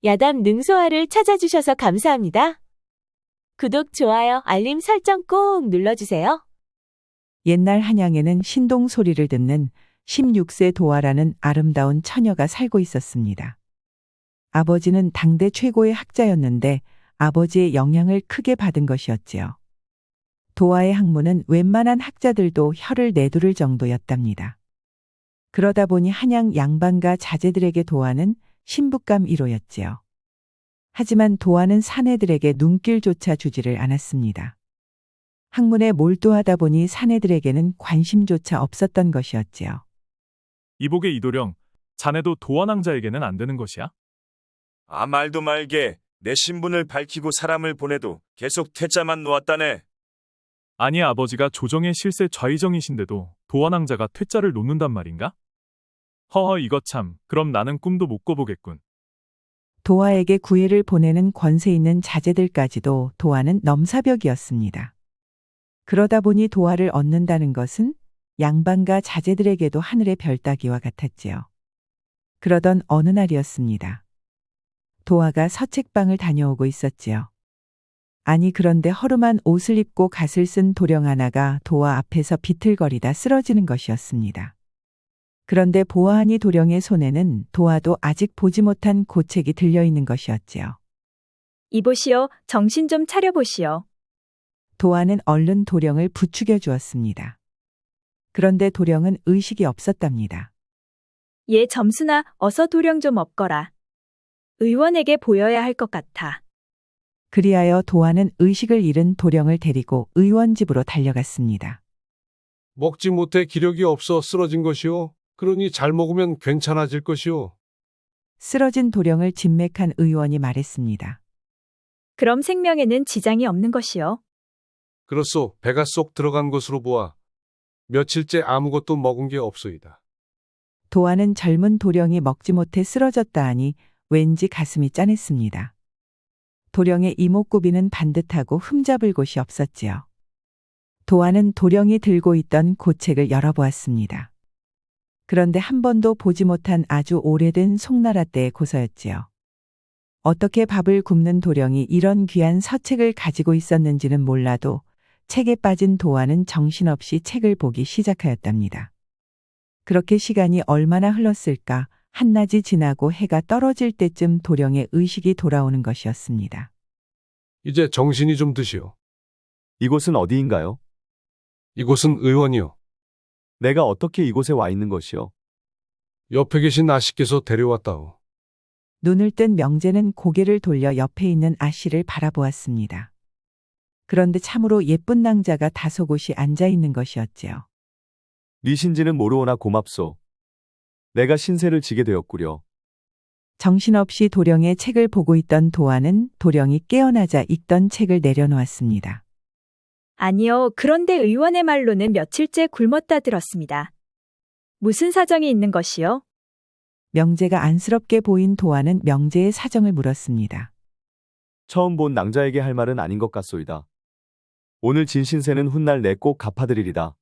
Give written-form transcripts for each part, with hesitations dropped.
야담 능소화를 찾아주셔서 감사합니다. 구독, 좋아요, 알림 설정 꼭 눌러주세요. 옛날 한양에는 신동 소리를 듣는 16세 도화라는 아름다운 처녀가 살고 있었습니다. 아버지는 당대 최고의 학자였는데 아버지의 영향을 크게 받은 것이었지요. 도화의 학문은 웬만한 학자들도 혀를 내두를 정도였답니다. 그러다 보니 한양 양반가 자제들에게 도화는 신부감 1호였지요. 하지만 도화는 사내들에게 눈길조차 주지를 않았습니다. 학문에 몰두하다 보니 사내들에게는 관심조차 없었던 것이었지요. 이복의 이도령, 자네도 도화낭자에게는 안 되는 것이야? 아, 말도 말게. 내 신분을 밝히고 사람을 보내도 계속 퇴짜만 놓았다네. 아니, 아버지가 조정의 실세 좌의정이신데도 도화낭자가 퇴짜를 놓는단 말인가? 허허, 이거 참, 그럼 나는 꿈도 못 꿔보겠군. 도화에게 구애를 보내는 권세 있는 자제들까지도 도화는 넘사벽이었습니다. 그러다 보니 도화를 얻는다는 것은 양반과 자제들에게도 하늘의 별 따기와 같았지요. 그러던 어느 날이었습니다. 도화가 서책방을 다녀오고 있었지요. 아니, 그런데 허름한 옷을 입고 갓을 쓴 도령 하나가 도화 앞에서 비틀거리다 쓰러지는 것이었습니다. 그런데 보아하니 도령의 손에는 도화도 아직 보지 못한 고책이 들려있는 것이었지요. 이보시오, 정신 좀 차려보시오. 도화는 얼른 도령을 부추겨 주었습니다. 그런데 도령은 의식이 없었답니다. 얘 점수나 어서 도령 좀 업거라. 의원에게 보여야 할 것 같아. 그리하여 도화는 의식을 잃은 도령을 데리고 의원 집으로 달려갔습니다. 먹지 못해 기력이 없어 쓰러진 것이오. 그러니 잘 먹으면 괜찮아질 것이오. 쓰러진 도령을 진맥한 의원이 말했습니다. 그럼 생명에는 지장이 없는 것이오. 그렇소. 배가 쏙 들어간 것으로 보아 며칠째 아무것도 먹은 게 없소이다. 도화는 젊은 도령이 먹지 못해 쓰러졌다 하니 왠지 가슴이 짠했습니다. 도령의 이목구비는 반듯하고 흠잡을 곳이 없었지요. 도화는 도령이 들고 있던 고책을 열어보았습니다. 그런데 한 번도 보지 못한 아주 오래된 송나라 때의 고서였지요. 어떻게 밥을 굽는 도령이 이런 귀한 서책을 가지고 있었는지는 몰라도 책에 빠진 도화는 정신없이 책을 보기 시작하였답니다. 그렇게 시간이 얼마나 흘렀을까? 한낮이 지나고 해가 떨어질 때쯤 도령의 의식이 돌아오는 것이었습니다. 이제 정신이 좀 드시오. 이곳은 어디인가요? 이곳은 의원이오. 내가 어떻게 이곳에 와 있는 것이요? 옆에 계신 아씨께서 데려왔다오. 눈을 뜬 명제는 고개를 돌려 옆에 있는 아씨를 바라보았습니다. 그런데 참으로 예쁜 낭자가 다소곳이 앉아 있는 것이었지요. 니신지는 모르오나 고맙소. 내가 신세를 지게 되었구려. 정신없이 도령의 책을 보고 있던 도화는 도령이 깨어나자 읽던 책을 내려놓았습니다. 아니요, 그런데 의원의 말로는 며칠째 굶었다 들었습니다. 무슨 사정이 있는 것이요? 명제가 안쓰럽게 보인 도화는 명제의 사정을 물었습니다. 처음 본 낭자에게 할 말은 아닌 것 같소이다. 오늘 진 신세는 훗날 내 꼭 갚아드리리다.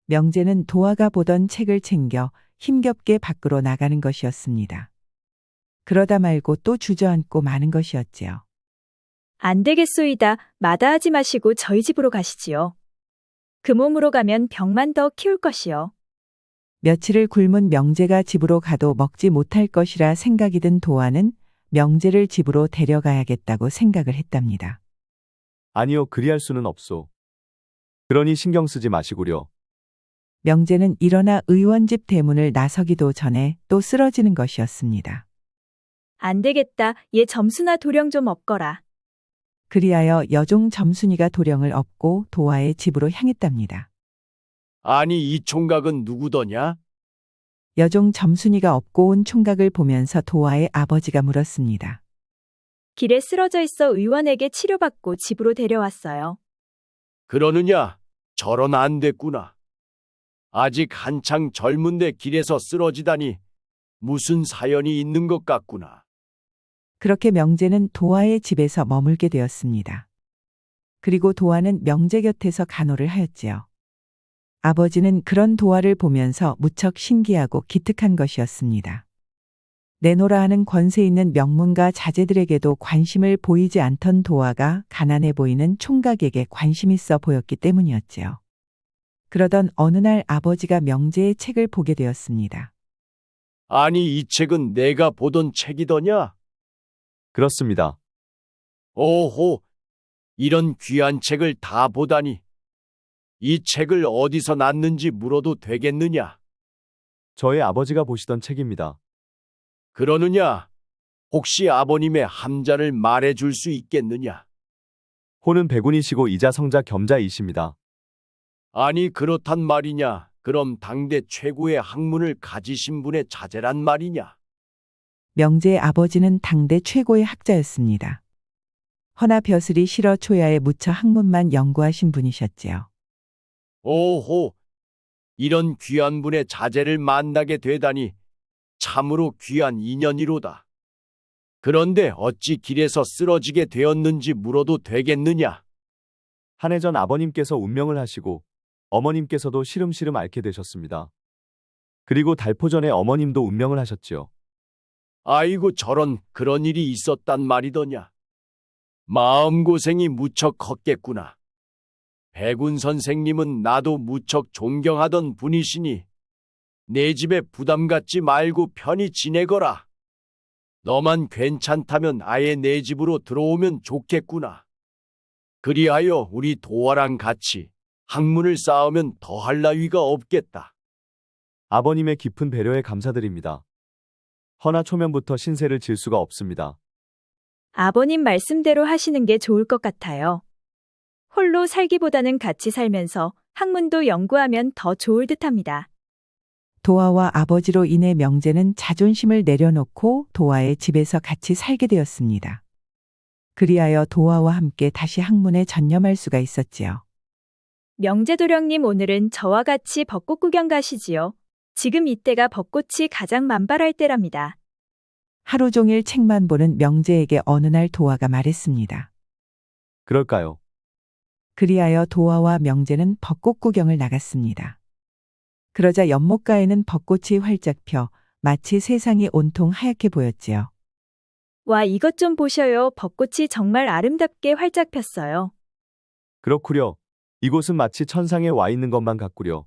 명제는 도화가 보던 책을 챙겨 힘겹게 밖으로 나가는 것이었습니다. 그러다 말고 또 주저앉고 마는 것이었지요. 안 되겠소이다. 마다하지 마시고 저희 집으로 가시지요. 그 몸으로 가면 병만 더 키울 것이요. 며칠을 굶은 명제가 집으로 가도 먹지 못할 것이라 생각이 든 도화는 명제를 집으로 데려가야겠다고 생각을 했답니다. 아니요, 그리할 수는 없소. 그러니 신경 쓰지 마시구려. 명제는 일어나 의원집 대문을 나서기도 전에 또 쓰러지는 것이었습니다. 안 되겠다. 얘 점수나 도령 좀 업거라. 그리하여 여종 점순이가 도령을 업고 도화의 집으로 향했답니다. 아니, 이 총각은 누구더냐? 여종 점순이가 업고 온 총각을 보면서 도화의 아버지가 물었습니다. 길에 쓰러져 있어 의원에게 치료받고 집으로 데려왔어요. 그러느냐? 저런 안 됐구나. 아직 한창 젊은데 길에서 쓰러지다니 무슨 사연이 있는 것 같구나. 그렇게 명제는 도화의 집에서 머물게 되었습니다. 그리고 도화는 명제 곁에서 간호를 하였지요. 아버지는 그런 도화를 보면서 무척 신기하고 기특한 것이었습니다. 내노라 하는 권세 있는 명문가 자제들에게도 관심을 보이지 않던 도화가 가난해 보이는 총각에게 관심 있어 보였기 때문이었지요. 그러던 어느 날 아버지가 명제의 책을 보게 되었습니다. 아니, 이 책은 내가 보던 책이더냐? 그렇습니다. 오호, 이런 귀한 책을 다 보다니. 이 책을 어디서 났는지 물어도 되겠느냐? 저의 아버지가 보시던 책입니다. 그러느냐? 혹시 아버님의 함자를 말해 줄 수 있겠느냐? 호는 백운이시고 이자 성자 겸자이십니다. 아니, 그렇단 말이냐? 그럼 당대 최고의 학문을 가지신 분의 자제란 말이냐? 명제의 아버지는 당대 최고의 학자였습니다. 허나 벼슬이 실어 초야에 묻혀 학문만 연구하신 분이셨지요. 오호, 이런 귀한 분의 자제를 만나게 되다니 참으로 귀한 인연이로다. 그런데 어찌 길에서 쓰러지게 되었는지 물어도 되겠느냐? 한 해 전 아버님께서 운명을 하시고 어머님께서도 시름시름 앓게 되셨습니다. 그리고 달포전에 어머님도 운명을 하셨지요. 아이고, 저런 그런 일이 있었단 말이더냐? 마음고생이 무척 컸겠구나. 백운 선생님은 나도 무척 존경하던 분이시니 내 집에 부담 갖지 말고 편히 지내거라. 너만 괜찮다면 아예 내 집으로 들어오면 좋겠구나. 그리하여 우리 도화랑 같이 학문을 쌓으면 더할 나위가 없겠다. 아버님의 깊은 배려에 감사드립니다. 허나 초면부터 신세를 질 수가 없습니다. 아버님 말씀대로 하시는 게 좋을 것 같아요. 홀로 살기보다는 같이 살면서 학문도 연구하면 더 좋을 듯합니다. 도화와 아버지로 인해 명제는 자존심을 내려놓고 도화의 집에서 같이 살게 되었습니다. 그리하여 도화와 함께 다시 학문에 전념할 수가 있었지요. 명제도령님, 오늘은 저와 같이 벚꽃 구경 가시지요. 지금 이때가 벚꽃이 가장 만발할 때랍니다. 하루 종일 책만 보는 명제에게 어느 날 도화가 말했습니다. 그럴까요? 그리하여 도화와 명제는 벚꽃 구경을 나갔습니다. 그러자 연못가에는 벚꽃이 활짝 펴 마치 세상이 온통 하얗게 보였지요. 와, 이것 좀 보셔요. 벚꽃이 정말 아름답게 활짝 폈어요. 그렇구려. 이곳은 마치 천상에 와 있는 것만 같구려.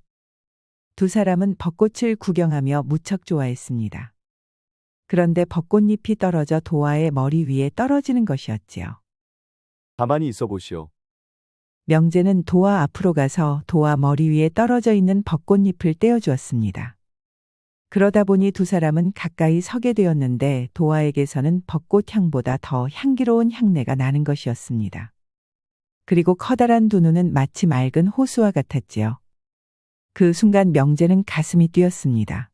두 사람은 벚꽃을 구경하며 무척 좋아했습니다. 그런데 벚꽃잎이 떨어져 도화의 머리 위에 떨어지는 것이었지요. 가만히 있어 보시오. 명제는 도화 앞으로 가서 도화 머리 위에 떨어져 있는 벚꽃잎을 떼어주었습니다. 그러다 보니 두 사람은 가까이 서게 되었는데 도화에게서는 벚꽃 향보다 더 향기로운 향내가 나는 것이었습니다. 그리고 커다란 두 눈은 마치 맑은 호수와 같았지요. 그 순간 명제는 가슴이 뛰었습니다.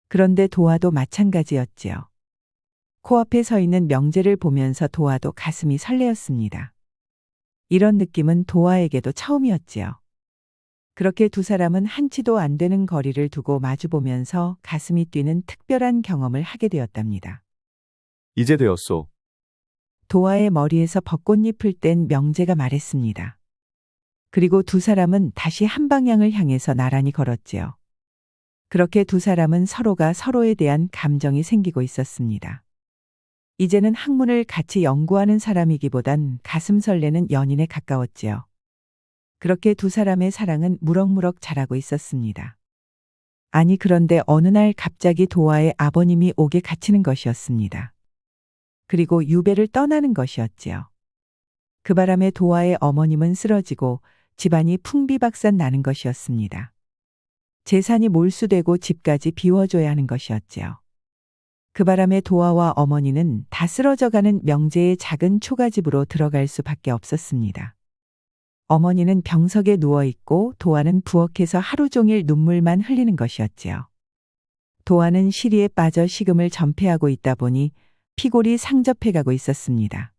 그런데 도화도 마찬가지였지요. 코앞에 서 있는 명제를 보면서 도화도 가슴이 설레었습니다. 이런 느낌은 도화에게도 처음이었지요. 그렇게 두 사람은 한치도 안 되는 거리를 두고 마주보면서 가슴이 뛰는 특별한 경험을 하게 되었답니다. 이제 되었소. 도화의 머리에서 벚꽃잎을 뗀 명제가 말했습니다. 그리고 두 사람은 다시 한 방향을 향해서 나란히 걸었지요. 그렇게 두 사람은 서로가 서로에 대한 감정이 생기고 있었습니다. 이제는 학문을 같이 연구하는 사람이기보단 가슴 설레는 연인에 가까웠지요. 그렇게 두 사람의 사랑은 무럭무럭 자라고 있었습니다. 아니, 그런데 어느 날 갑자기 도화의 아버님이 옥에 갇히는 것이었습니다. 그리고 유배를 떠나는 것이었지요. 그 바람에 도화의 어머님은 쓰러지고 집안이 풍비박산 나는 것이었습니다. 재산이 몰수되고 집까지 비워줘야 하는 것이었지요. 그 바람에 도화와 어머니는 다 쓰러져가는 명제의 작은 초가집으로 들어갈 수밖에 없었습니다. 어머니는 병석에 누워있고 도화는 부엌에서 하루 종일 눈물만 흘리는 것이었지요. 도화는 시리에 빠져 식음을 전폐하고 있다 보니 피골이 상접해가고 있었습니다.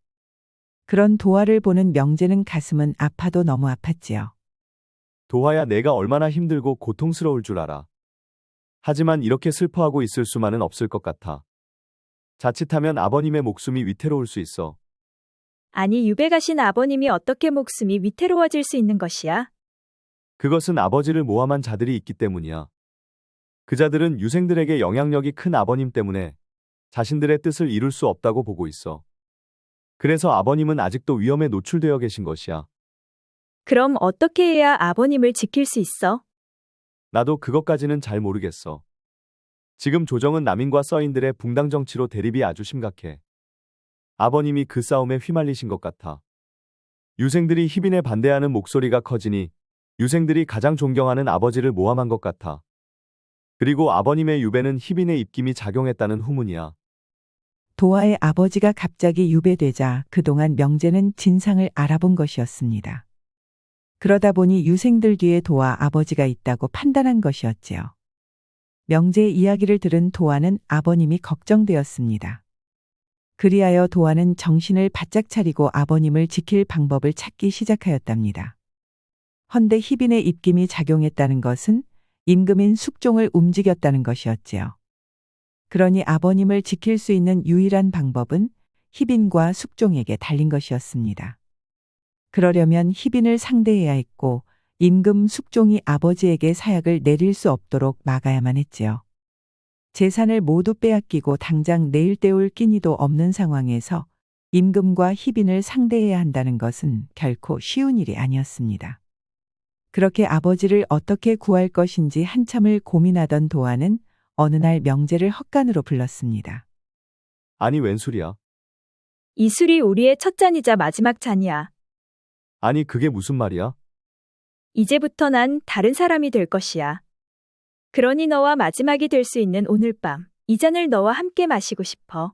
그런 도화를 보는 명제는 가슴은 아파도 너무 아팠지요. 도화야, 내가 얼마나 힘들고 고통스러울 줄 알아. 하지만 이렇게 슬퍼하고 있을 수만은 없을 것 같아. 자칫하면 아버님의 목숨이 위태로울 수 있어. 아니, 유배 가신 아버님이 어떻게 목숨이 위태로워질 수 있는 것이야? 그것은 아버지를 모함한 자들이 있기 때문이야. 그 자들은 유생들에게 영향력이 큰 아버님 때문에 자신들의 뜻을 이룰 수 없다고 보고 있어. 그래서 아버님은 아직도 위험에 노출되어 계신 것이야. 그럼 어떻게 해야 아버님을 지킬 수 있어? 나도 그것까지는 잘 모르겠어. 지금 조정은 남인과 서인들의 붕당 정치로 대립이 아주 심각해. 아버님이 그 싸움에 휘말리신 것 같아. 유생들이 희빈에 반대하는 목소리가 커지니 유생들이 가장 존경하는 아버지를 모함한 것 같아. 그리고 아버님의 유배는 희빈의 입김이 작용했다는 후문이야. 도화의 아버지가 갑자기 유배되자 그동안 명제는 진상을 알아본 것이었습니다. 그러다 보니 유생들 뒤에 도화 아버지가 있다고 판단한 것이었지요. 명제의 이야기를 들은 도화는 아버님이 걱정되었습니다. 그리하여 도화는 정신을 바짝 차리고 아버님을 지킬 방법을 찾기 시작하였답니다. 헌데 희빈의 입김이 작용했다는 것은 임금인 숙종을 움직였다는 것이었지요. 그러니 아버님을 지킬 수 있는 유일한 방법은 희빈과 숙종에게 달린 것이었습니다. 그러려면 희빈을 상대해야 했고 임금 숙종이 아버지에게 사약을 내릴 수 없도록 막아야만 했지요. 재산을 모두 빼앗기고 당장 내일 때울 끼니도 없는 상황에서 임금과 희빈을 상대해야 한다는 것은 결코 쉬운 일이 아니었습니다. 그렇게 아버지를 어떻게 구할 것인지 한참을 고민하던 도화는 어느 날 명제를 헛간으로 불렀습니다. 아니 웬 술이야? 이 술이 우리의 첫 잔이자 마지막 잔이야. 아니 그게 무슨 말이야? 이제부터 난 다른 사람이 될 것이야. 그러니 너와 마지막이 될 수 있는 오늘 밤, 이 잔을 너와 함께 마시고 싶어.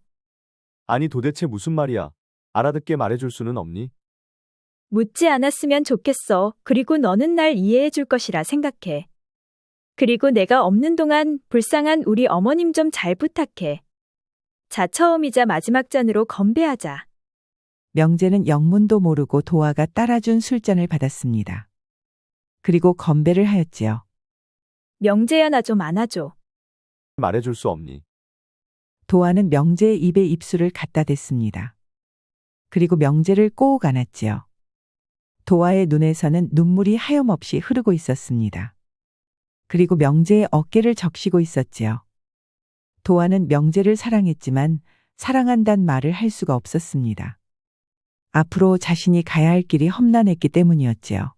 아니 도대체 무슨 말이야? 알아듣게 말해줄 수는 없니? 묻지 않았으면 좋겠어. 그리고 너는 날 이해해 줄 것이라 생각해. 그리고 내가 없는 동안 불쌍한 우리 어머님 좀 잘 부탁해. 자, 처음이자 마지막 잔으로 건배하자. 명제는 영문도 모르고 도화가 따라준 술잔을 받았습니다. 그리고 건배를 하였지요. 명제야, 나 좀 안아줘. 말해줄 수 없니? 도화는 명제의 입에 입술을 갖다 댔습니다. 그리고 명제를 꼭 안았지요. 도화의 눈에서는 눈물이 하염없이 흐르고 있었습니다. 그리고 명제의 어깨를 적시고 있었지요. 도화는 명제를 사랑했지만 사랑한단 말을 할 수가 없었습니다. 앞으로 자신이 가야 할 길이 험난했기 때문이었지요.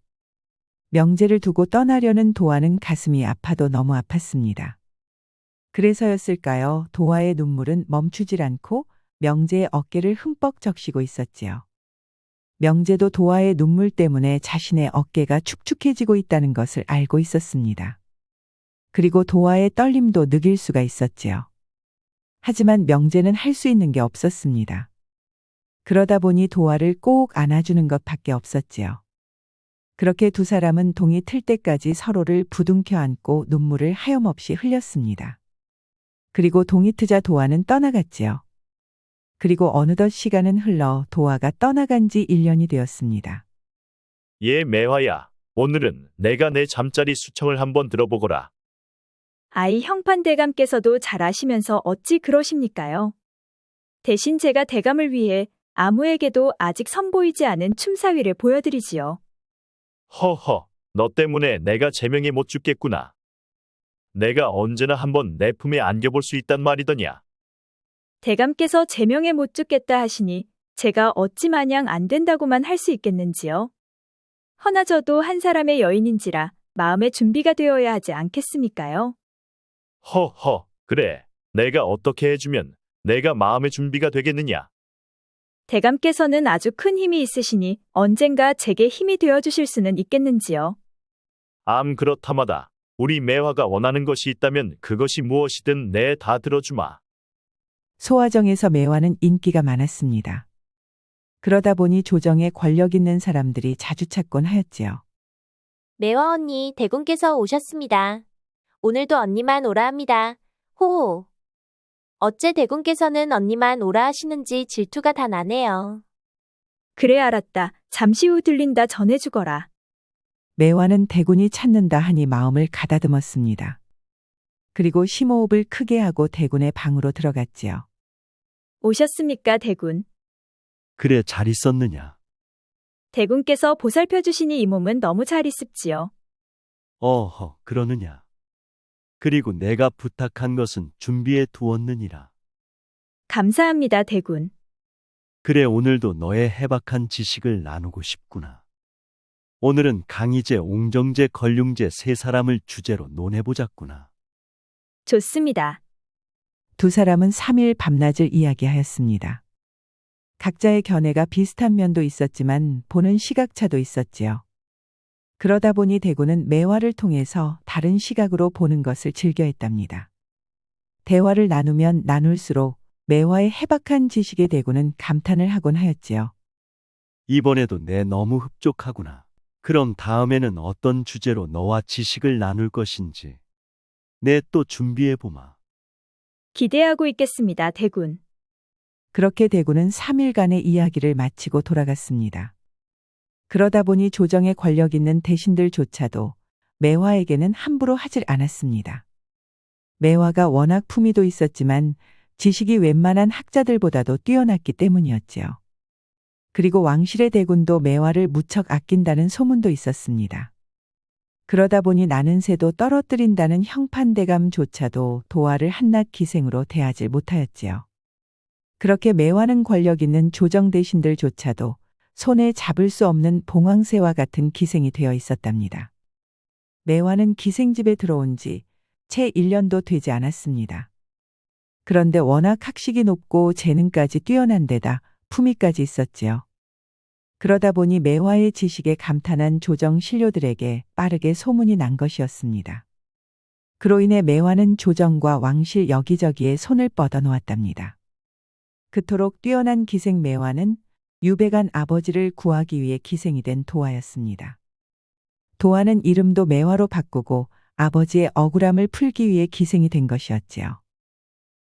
명제를 두고 떠나려는 도화는 가슴이 아파도 너무 아팠습니다. 그래서였을까요? 도화의 눈물은 멈추질 않고 명제의 어깨를 흠뻑 적시고 있었지요. 명제도 도화의 눈물 때문에 자신의 어깨가 축축해지고 있다는 것을 알고 있었습니다. 그리고 도화의 떨림도 느낄 수가 있었지요. 하지만 명제는 할 수 있는 게 없었습니다. 그러다 보니 도화를 꼭 안아주는 것밖에 없었지요. 그렇게 두 사람은 동이 틀 때까지 서로를 부둥켜 안고 눈물을 하염없이 흘렸습니다. 그리고 동이 트자 도화는 떠나갔지요. 그리고 어느덧 시간은 흘러 도화가 떠나간 지 1년이 되었습니다. 예, 매화야. 오늘은 내가 내 잠자리 수청을 한번 들어보거라. 아이 형판대감께서도 잘 아시면서 어찌 그러십니까요? 대신 제가 대감을 위해 아무에게도 아직 선보이지 않은 춤사위를 보여드리지요. 허허, 너 때문에 내가 제명에 못 죽겠구나. 내가 언제나 한번 내 품에 안겨볼 수 있단 말이더냐. 대감께서 제명에 못 죽겠다 하시니 제가 어찌 마냥 안 된다고만 할 수 있겠는지요. 허나 저도 한 사람의 여인인지라 마음의 준비가 되어야 하지 않겠습니까요? 허허, 그래. 내가 어떻게 해주면 내가 마음의 준비가 되겠느냐. 대감께서는 아주 큰 힘이 있으시니 언젠가 제게 힘이 되어주실 수는 있겠는지요. 그렇다마다 우리 매화가 원하는 것이 있다면 그것이 무엇이든 내 다 들어주마. 소화정에서 매화는 인기가 많았습니다. 그러다 보니 조정에 권력 있는 사람들이 자주 찾곤 하였지요. 매화 언니, 대군께서 오셨습니다. 오늘도 언니만 오라 합니다. 호호. 어째 대군께서는 언니만 오라 하시는지 질투가 다 나네요. 그래, 알았다. 잠시 후 들린다 전해주거라. 매화는 대군이 찾는다 하니 마음을 가다듬었습니다. 그리고 심호흡을 크게 하고 대군의 방으로 들어갔지요. 오셨습니까, 대군? 그래, 잘 있었느냐? 대군께서 보살펴 주시니 이 몸은 너무 잘 있습지요. 어허, 그러느냐? 그리고 내가 부탁한 것은 준비해 두었느니라. 감사합니다, 대군. 그래, 오늘도 너의 해박한 지식을 나누고 싶구나. 오늘은 강희제, 옹정제, 걸륭제 세 사람을 주제로 논해보자꾸나. 좋습니다. 두 사람은 3일 밤낮을 이야기하였습니다. 각자의 견해가 비슷한 면도 있었지만 보는 시각차도 있었지요. 그러다 보니 대구는 매화를 통해서 다른 시각으로 보는 것을 즐겨했답니다. 대화를 나누면 나눌수록 매화의 해박한 지식에 대구는 감탄을 하곤 하였지요. 이번에도 내 너무 흡족하구나. 그럼 다음에는 어떤 주제로 너와 지식을 나눌 것인지 내 또 준비해보마. 기대하고 있겠습니다, 대군. 그렇게 대구는 3일간의 이야기를 마치고 돌아갔습니다. 그러다 보니 조정에 권력 있는 대신들조차도 매화에게는 함부로 하질 않았습니다. 매화가 워낙 품위도 있었지만 지식이 웬만한 학자들보다도 뛰어났기 때문이었지요. 그리고 왕실의 대군도 매화를 무척 아낀다는 소문도 있었습니다. 그러다 보니 나는 새도 떨어뜨린다는 형판대감조차도 도화를 한낱 기생으로 대하지 못하였지요. 그렇게 매화는 권력 있는 조정 대신들조차도 손에 잡을 수 없는 봉황새와 같은 기생이 되어 있었답니다. 매화는 기생집에 들어온 지 채 1년도 되지 않았습니다. 그런데 워낙 학식이 높고 재능까지 뛰어난 데다 품위까지 있었지요. 그러다 보니 매화의 지식에 감탄한 조정 신료들에게 빠르게 소문이 난 것이었습니다. 그로 인해 매화는 조정과 왕실 여기저기에 손을 뻗어 놓았답니다. 그토록 뛰어난 기생 매화는 유배간 아버지를 구하기 위해 기생이 된 도화였습니다. 도화는 이름도 매화로 바꾸고 아버지의 억울함을 풀기 위해 기생이 된 것이었지요.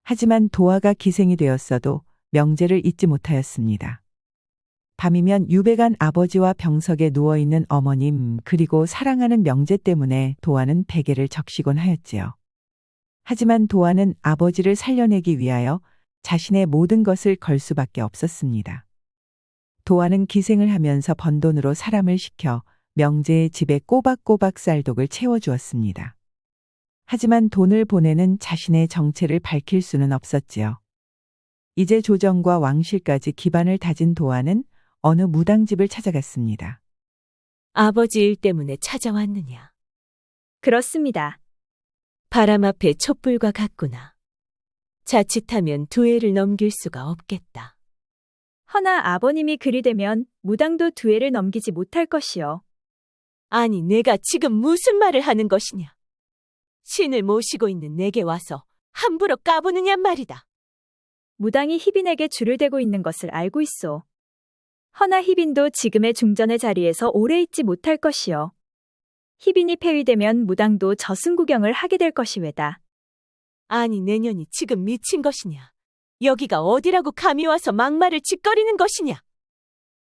하지만 도화가 기생이 되었어도 명제를 잊지 못하였습니다. 밤이면 유배간 아버지와 병석에 누워있는 어머님 그리고 사랑하는 명제 때문에 도화는 베개를 적시곤 하였지요. 하지만 도화는 아버지를 살려내기 위하여 자신의 모든 것을 걸 수밖에 없었습니다. 도화는 기생을 하면서 번 돈으로 사람을 시켜 명제의 집에 꼬박꼬박 쌀독을 채워주었습니다. 하지만 돈을 보내는 자신의 정체를 밝힐 수는 없었지요. 이제 조정과 왕실까지 기반을 다진 도화는 어느 무당집을 찾아갔습니다. 아버지 일 때문에 찾아왔느냐? 그렇습니다. 바람 앞에 촛불과 같구나. 자칫하면 두 해를 넘길 수가 없겠다. 허나 아버님이 그리 되면 무당도 두 해를 넘기지 못할 것이요. 아니, 내가 지금 무슨 말을 하는 것이냐? 신을 모시고 있는 내게 와서 함부로 까부느냐 말이다. 무당이 희빈에게 줄을 대고 있는 것을 알고 있소. 허나 희빈도 지금의 중전의 자리에서 오래 있지 못할 것이요. 희빈이 폐위되면 무당도 저승 구경을 하게 될 것이외다. 아니, 내년이 지금 미친 것이냐? 여기가 어디라고 감히 와서 막말을 짓거리는 것이냐?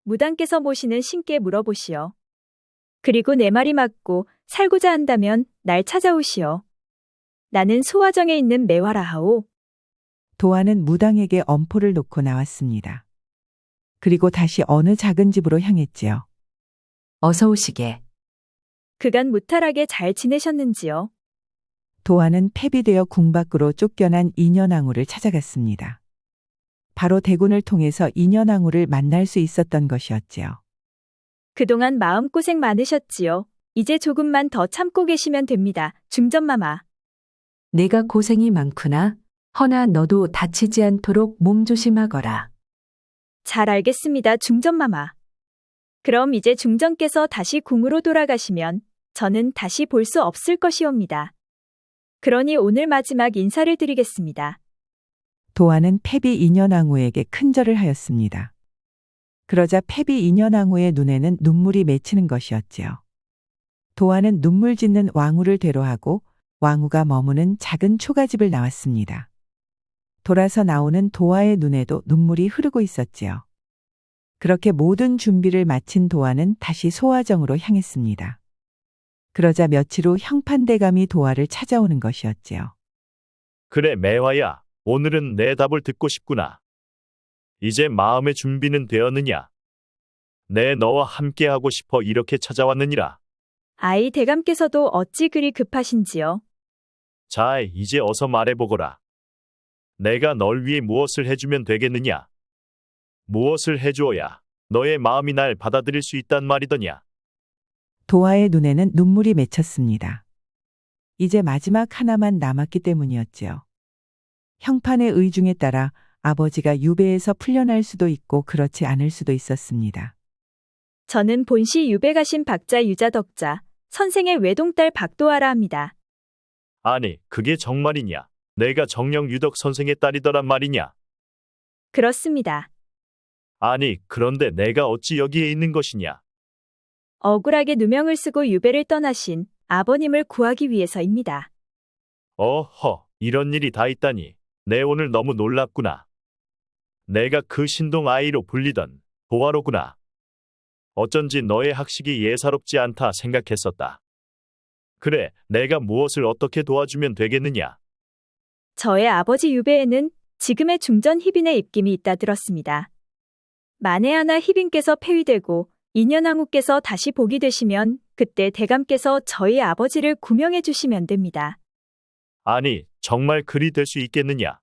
무당께서 모시는 신께 물어보시오. 그리고 내 말이 맞고 살고자 한다면 날 찾아오시오. 나는 소화정에 있는 매화라 하오. 도화는 무당에게 엄포를 놓고 나왔습니다. 그리고 다시 어느 작은 집으로 향했지요. 어서 오시게. 그간 무탈하게 잘 지내셨는지요? 도화는 폐비되어 궁 밖으로 쫓겨난 인현왕후를 찾아갔습니다. 바로 대군을 통해서 인현왕후를 만날 수 있었던 것이었지요. 그동안 마음고생 많으셨지요. 이제 조금만 더 참고 계시면 됩니다. 중전마마. 내가 고생이 많구나. 허나 너도 다치지 않도록 몸조심하거라. 잘 알겠습니다, 중전마마. 그럼 이제 중전께서 다시 궁으로 돌아가시면 저는 다시 볼 수 없을 것이옵니다. 그러니 오늘 마지막 인사를 드리겠습니다. 도화는 폐비 인현왕후에게 큰절을 하였습니다. 그러자 폐비 인현왕후의 눈에는 눈물이 맺히는 것이었지요. 도화는 눈물 짓는 왕후를 대로하고 왕후가 머무는 작은 초가집을 나왔습니다. 돌아서 나오는 도화의 눈에도 눈물이 흐르고 있었지요. 그렇게 모든 준비를 마친 도화는 다시 소화정으로 향했습니다. 그러자 며칠 후 형판대감이 도화를 찾아오는 것이었지요. 그래, 매화야. 오늘은 내 답을 듣고 싶구나. 이제 마음의 준비는 되었느냐? 내 너와 함께하고 싶어 이렇게 찾아왔느니라. 아이 대감께서도 어찌 그리 급하신지요? 자, 이제 어서 말해보거라. 내가 널 위해 무엇을 해주면 되겠느냐? 무엇을 해주어야 너의 마음이 날 받아들일 수 있단 말이더냐? 도화의 눈에는 눈물이 맺혔습니다. 이제 마지막 하나만 남았기 때문이었지요. 형판의 의중에 따라 아버지가 유배에서 풀려날 수도 있고 그렇지 않을 수도 있었습니다. 저는 본시 유배 가신 박자 유자덕자, 선생의 외동딸 박도하라 합니다. 아니, 그게 정말이냐? 내가 정령 유덕 선생의 딸이더란 말이냐? 그렇습니다. 아니, 그런데 내가 어찌 여기에 있는 것이냐? 억울하게 누명을 쓰고 유배를 떠나신 아버님을 구하기 위해서입니다. 어허, 이런 일이 다 있다니. 내 오늘 너무 놀랍구나. 내가 그 신동 아이로 불리던 도화로구나. 어쩐지 너의 학식이 예사롭지 않다 생각했었다. 그래, 내가 무엇을 어떻게 도와주면 되겠느냐? 저의 아버지 유배에는 지금의 중전 희빈의 입김이 있다 들었습니다. 만에 하나 희빈께서 폐위되고 인현왕후께서 다시 복이 되시면 그때 대감께서 저희 아버지를 구명해 주시면 됩니다. 아니, 정말 그리 될 수 있겠느냐?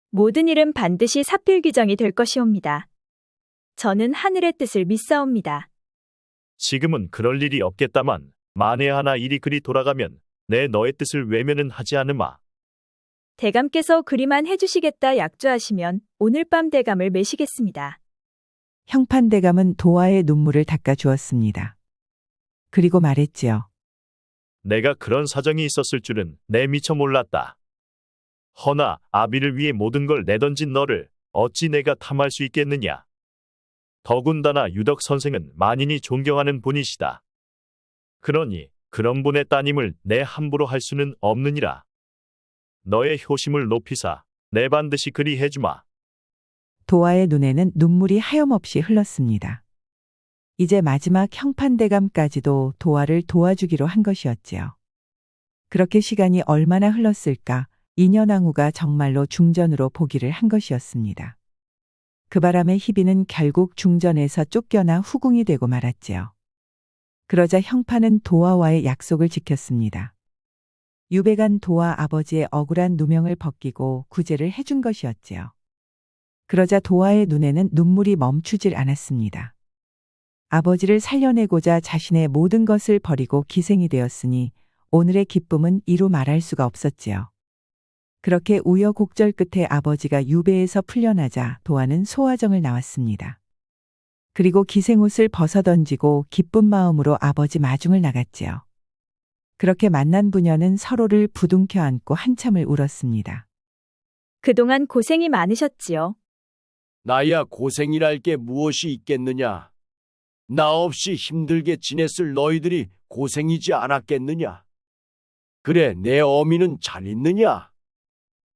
모든 일은 반드시 사필규정이 될 것이옵니다. 저는 하늘의 뜻을 믿사옵니다. 지금은 그럴 일이 없겠다만 만에 하나 일이 그리 돌아가면 내 너의 뜻을 외면은 하지 않으마. 대감께서 그리만 해주시겠다 약조하시면 오늘 밤 대감을 매시겠습니다. 형판 대감은 도화의 눈물을 닦아 주었습니다. 그리고 말했지요. 내가 그런 사정이 있었을 줄은 내 미처 몰랐다. 허나 아비를 위해 모든 걸 내던진 너를 어찌 내가 탐할 수 있겠느냐. 더군다나 유덕 선생은 만인이 존경하는 분이시다. 그러니 그런 분의 따님을 내 함부로 할 수는 없느니라. 너의 효심을 높이사 내 반드시 그리 해주마. 도화의 눈에는 눈물이 하염없이 흘렀습니다. 이제 마지막 형판대감까지도 도화를 도와주기로 한 것이었지요. 그렇게 시간이 얼마나 흘렀을까 인현왕후가 정말로 중전으로 보기를 한 것이었습니다. 그 바람에 희비는 결국 중전에서 쫓겨나 후궁이 되고 말았지요. 그러자 형판은 도화와의 약속을 지켰습니다. 유배간 도화 아버지의 억울한 누명을 벗기고 구제를 해준 것이었지요. 그러자 도화의 눈에는 눈물이 멈추질 않았습니다. 아버지를 살려내고자 자신의 모든 것을 버리고 기생이 되었으니 오늘의 기쁨은 이루 말할 수가 없었지요. 그렇게 우여곡절 끝에 아버지가 유배에서 풀려나자 도화는 소화정을 나왔습니다. 그리고 기생옷을 벗어던지고 기쁜 마음으로 아버지 마중을 나갔지요. 그렇게 만난 부녀는 서로를 부둥켜 안고 한참을 울었습니다. 그동안 고생이 많으셨지요. 나야 고생이랄 게 무엇이 있겠느냐. 나 없이 힘들게 지냈을 너희들이 고생이지 않았겠느냐. 그래, 내 어미는 잘 있느냐?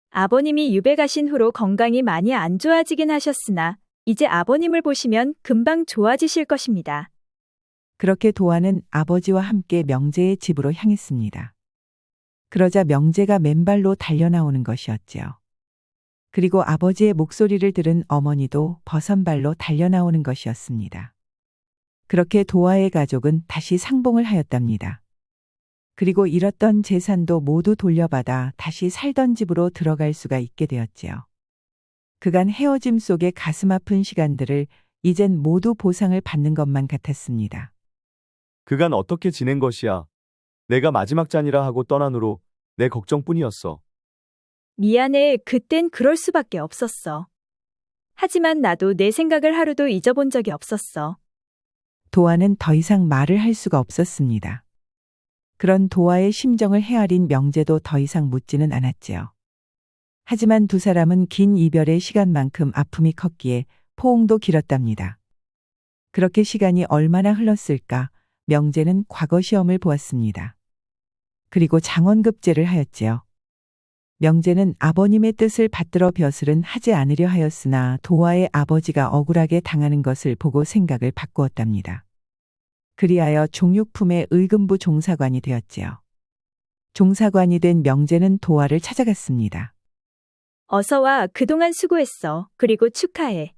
아버님이 유배 가신 후로 건강이 많이 안 좋아지긴 하셨으나 이제 아버님을 보시면 금방 좋아지실 것입니다. 그렇게 도화는 아버지와 함께 명제의 집으로 향했습니다. 그러자 명제가 맨발로 달려나오는 것이었지요. 그리고 아버지의 목소리를 들은 어머니도 버선발로 달려나오는 것이었습니다. 그렇게 도화의 가족은 다시 상봉을 하였답니다. 그리고 잃었던 재산도 모두 돌려받아 다시 살던 집으로 들어갈 수가 있게 되었지요. 그간 헤어짐 속의 가슴 아픈 시간들을 이젠 모두 보상을 받는 것만 같았습니다. 그간 어떻게 지낸 것이야? 내가 마지막 잔이라 하고 떠난 후로 내 걱정뿐이었어. 미안해, 그땐 그럴 수밖에 없었어. 하지만 나도 내 생각을 하루도 잊어본 적이 없었어. 도화는 더 이상 말을 할 수가 없었습니다. 그런 도화의 심정을 헤아린 명제도 더 이상 묻지는 않았지요. 하지만 두 사람은 긴 이별의 시간만큼 아픔이 컸기에 포옹도 길었답니다. 그렇게 시간이 얼마나 흘렀을까 명제는 과거 시험을 보았습니다. 그리고 장원급제를 하였지요. 명제는 아버님의 뜻을 받들어 벼슬은 하지 않으려 하였으나 도화의 아버지가 억울하게 당하는 것을 보고 생각을 바꾸었답니다. 그리하여 종육품의 의금부 종사관이 되었지요. 종사관이 된 명제는 도화를 찾아갔습니다. 어서 와, 그동안 수고했어. 그리고 축하해.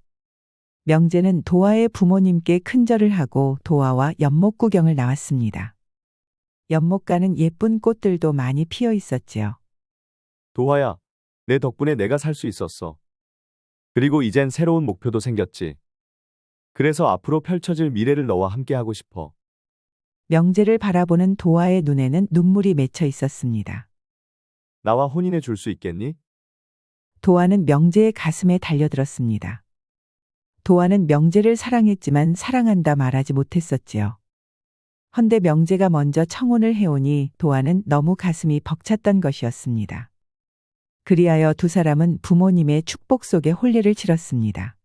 명제는 도화의 부모님께 큰절을 하고 도화와 연못 구경을 나왔습니다. 연못가는 예쁜 꽃들도 많이 피어 있었지요. 도화야, 내 덕분에 내가 살 수 있었어. 그리고 이젠 새로운 목표도 생겼지. 그래서 앞으로 펼쳐질 미래를 너와 함께하고 싶어. 명재를 바라보는 도아의 눈에는 눈물이 맺혀 있었습니다. 나와 혼인해 줄 수 있겠니? 도아는 명재의 가슴에 달려들었습니다. 도아는 명재를 사랑했지만 사랑한다 말하지 못했었지요. 헌데 명재가 먼저 청혼을 해오니 도아는 너무 가슴이 벅찼던 것이었습니다. 그리하여 두 사람은 부모님의 축복 속에 혼례를 치렀습니다.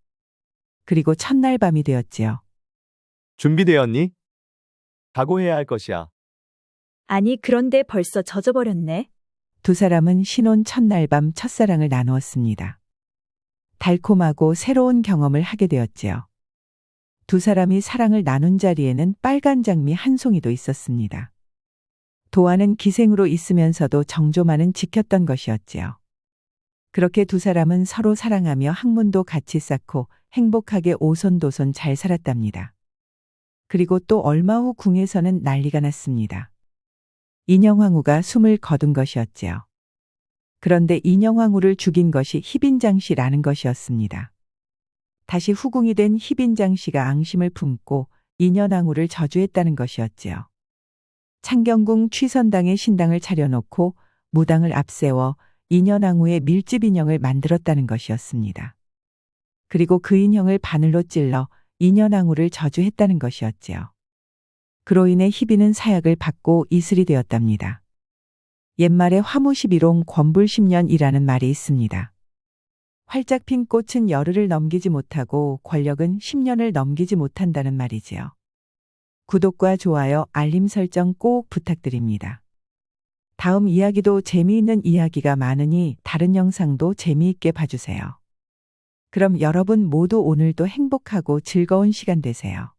그리고 첫날 밤이 되었지요. 준비되었니? 각오해야 할 것이야. 아니, 그런데 벌써 젖어버렸네. 두 사람은 신혼 첫날 밤 첫사랑을 나누었습니다. 달콤하고 새로운 경험을 하게 되었지요. 두 사람이 사랑을 나눈 자리에는 빨간 장미 한 송이도 있었습니다. 도아는 기생으로 있으면서도 정조만은 지켰던 것이었지요. 그렇게 두 사람은 서로 사랑하며 학문도 같이 쌓고 행복하게 오손도손 잘 살았답니다. 그리고 또 얼마 후 궁에서는 난리가 났습니다. 인형황후가 숨을 거둔 것이었지요. 그런데 인형황후를 죽인 것이 희빈장 씨라는 것이었습니다. 다시 후궁이 된 희빈장 씨가 앙심을 품고 인현황후를 저주했다는 것이었지요. 창경궁 취선당에 신당을 차려놓고 무당을 앞세워 인현황후의 밀집 인형을 만들었다는 것이었습니다. 그리고 그 인형을 바늘로 찔러 인현황후를 저주했다는 것이었지요. 그로 인해 희빈은 사약을 받고 이슬이 되었답니다. 옛말에 화무십일홍 권불십년이라는 말이 있습니다. 활짝 핀 꽃은 열흘을 넘기지 못하고 권력은 10년을 넘기지 못한다는 말이지요. 구독과 좋아요, 알림 설정 꼭 부탁드립니다. 다음 이야기도 재미있는 이야기가 많으니 다른 영상도 재미있게 봐주세요. 그럼 여러분 모두 오늘도 행복하고 즐거운 시간 되세요.